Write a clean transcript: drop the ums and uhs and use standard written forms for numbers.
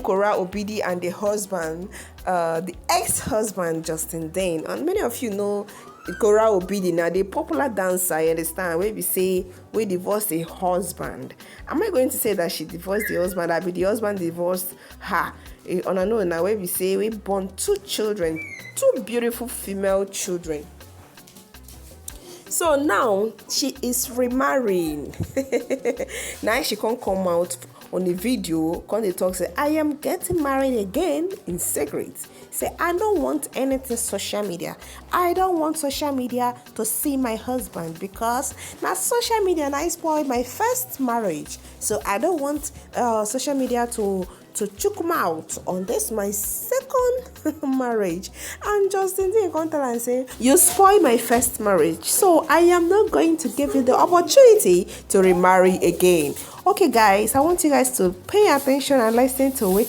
Korra Obidi and the husband, the ex-husband Justin Dane. And many of you know Korra Obidi now, the popular dancer, you understand, where we say we divorced a husband. Am I going to say that she divorced the husband? I be the husband divorced her. On a note now, where we say we born 2 children, 2 beautiful female children. So now she is remarrying. Now she can't come out on the video, come they talk, say, I am getting married again in secret. Say, I don't want anything social media. I don't want social media to see my husband because now social media and I spoiled my first marriage. So I don't want social media to choke me out on this my second marriage. And Justin didn't come tell and say, you spoil my first marriage, so I am not going to give you the opportunity to remarry again. Okay guys, I want you guys to pay attention and listen to it.